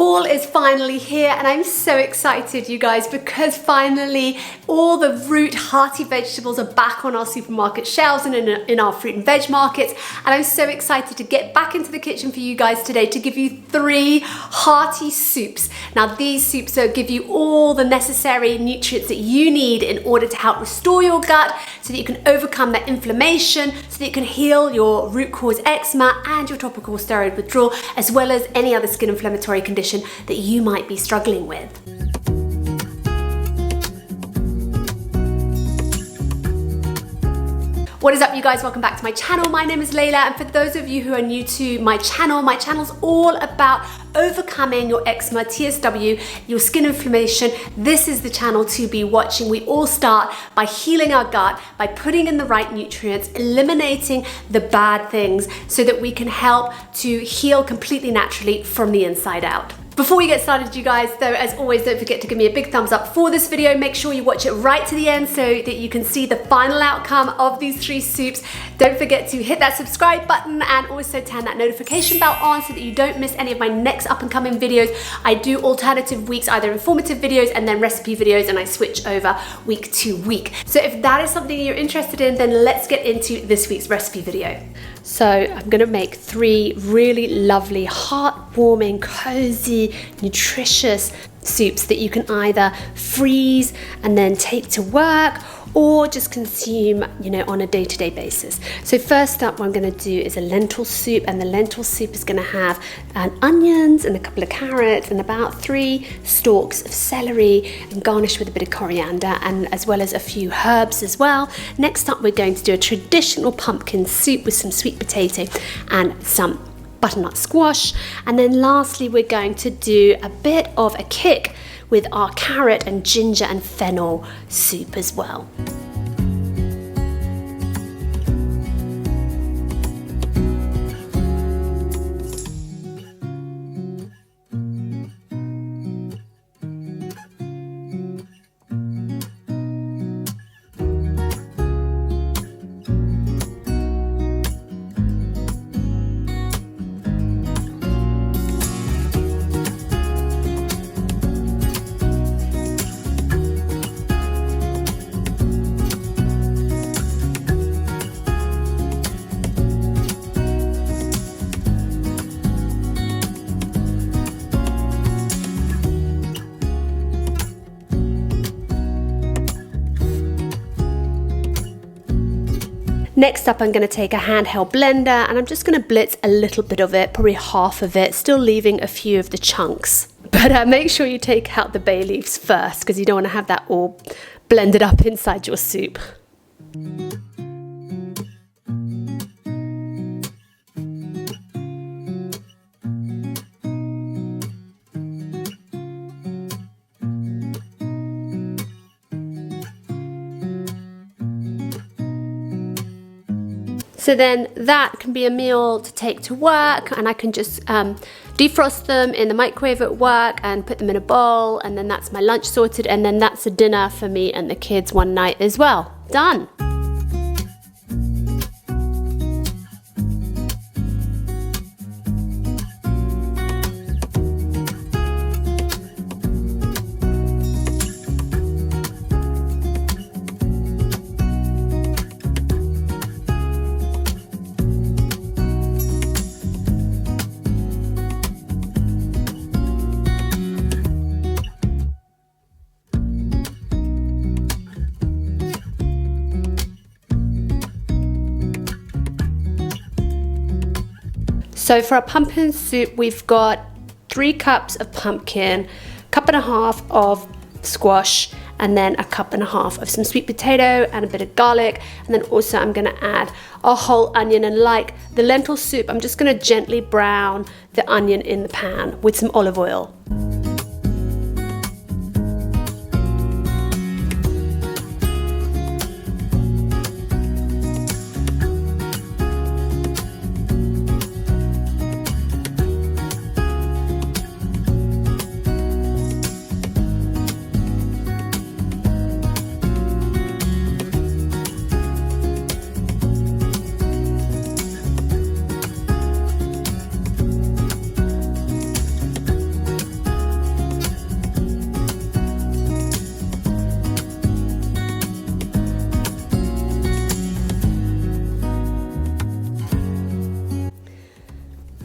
Fall is finally here and I'm so excited, you guys, because finally all the root hearty vegetables are back on our supermarket shelves and in our fruit and veg markets, and I'm so excited to get back into the kitchen for you guys today to give you 3 hearty soups. Now these soups will give you all the necessary nutrients that you need in order to help restore your gut so that you can overcome that inflammation, so that you can heal your root cause eczema and your topical steroid withdrawal, as well as any other skin inflammatory condition that you might be struggling with. What is up, you guys? Welcome back to my channel. My name is Layla, and for those of you who are new to my channel's all about overcoming your eczema, TSW, your skin inflammation. This is the channel to be watching. We all start by healing our gut, by putting in the right nutrients, eliminating the bad things so that we can help to heal completely naturally from the inside out. Before we get started, you guys, though, as always, don't forget to give me a big thumbs up for this video. Make sure you watch it right to the end so that you can see the final outcome of these 3 soups. Don't forget to hit that subscribe button and also turn that notification bell on so that you don't miss any of my next up and coming videos. I do alternative weeks, either informative videos and then recipe videos, and I switch over week to week. So if that is something you're interested in, then let's get into this week's recipe video. So I'm gonna make 3 really lovely, heartwarming, cozy, nutritious soups that you can either freeze and then take to work or just consume, on a day-to-day basis. So first up, what I'm gonna do is a lentil soup, and the lentil soup is gonna have onions and a couple of carrots and about 3 stalks of celery, and garnished with a bit of coriander, and as well as a few herbs as well. Next up, we're going to do a traditional pumpkin soup with some sweet potato and some butternut squash. And then lastly, we're going to do a bit of a kick with our carrot and ginger and fennel soup as well. Next up, I'm going to take a handheld blender and I'm just going to blitz a little bit of it, probably half of it, still leaving a few of the chunks. But make sure you take out the bay leaves first, because you don't want to have that all blended up inside your soup. So then that can be a meal to take to work, and I can just defrost them in the microwave at work and put them in a bowl, and then that's my lunch sorted, and then that's a dinner for me and the kids one night as well. Done. So for our pumpkin soup, we've got 3 cups of pumpkin, 1.5 cups of squash, and then 1.5 cups of some sweet potato and a bit of garlic. And then also I'm gonna add a whole onion, and like the lentil soup, I'm just gonna gently brown the onion in the pan with some olive oil.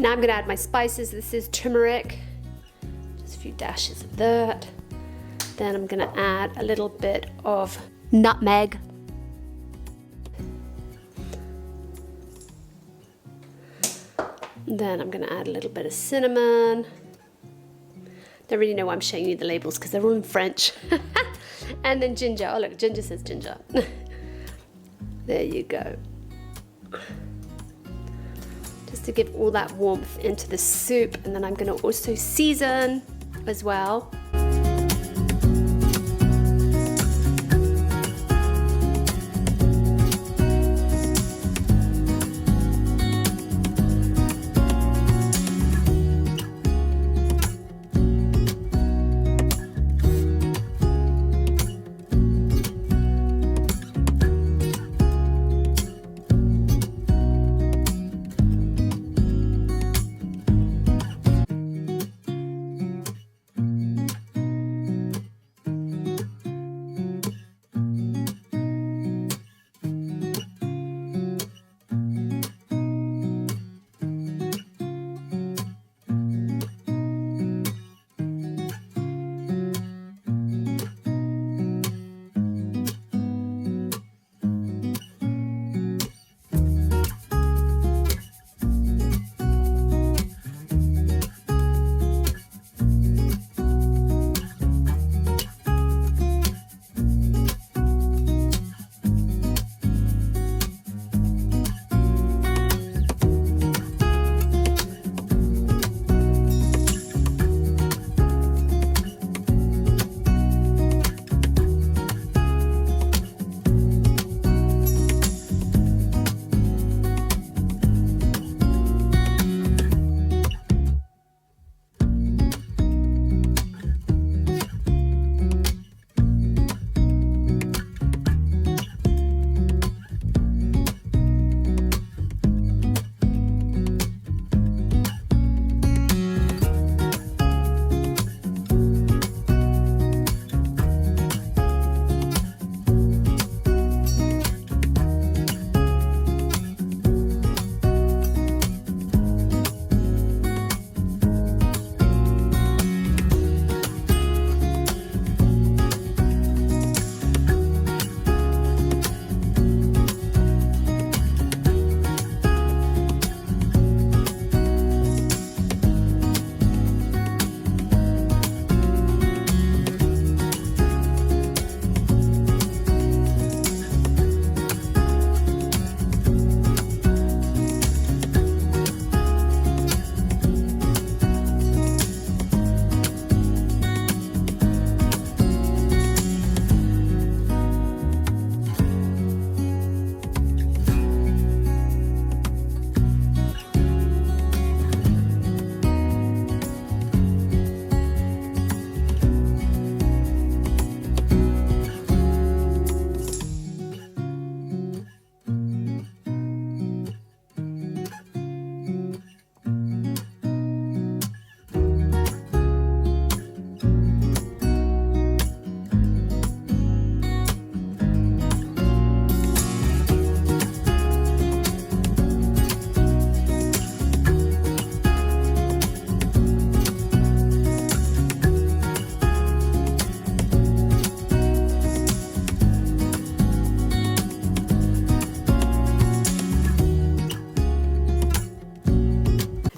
Now I'm gonna add my spices. This is turmeric, just a few dashes of that. Then I'm gonna add a little bit of nutmeg. Then I'm gonna add a little bit of cinnamon. Don't really know why I'm showing you the labels because they're all in French. And then ginger. Oh look, ginger says ginger. There you go. Just to give all that warmth into the soup. And then I'm gonna also season as well.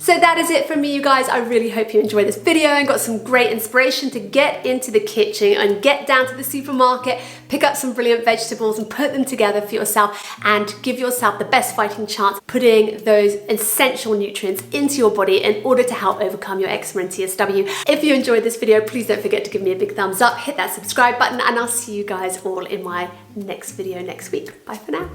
So that is it from me, you guys. I really hope you enjoyed this video and got some great inspiration to get into the kitchen and get down to the supermarket, pick up some brilliant vegetables and put them together for yourself and give yourself the best fighting chance putting those essential nutrients into your body in order to help overcome your eczema and TSW. If you enjoyed this video, please don't forget to give me a big thumbs up, hit that subscribe button, and I'll see you guys all in my next video next week. Bye for now.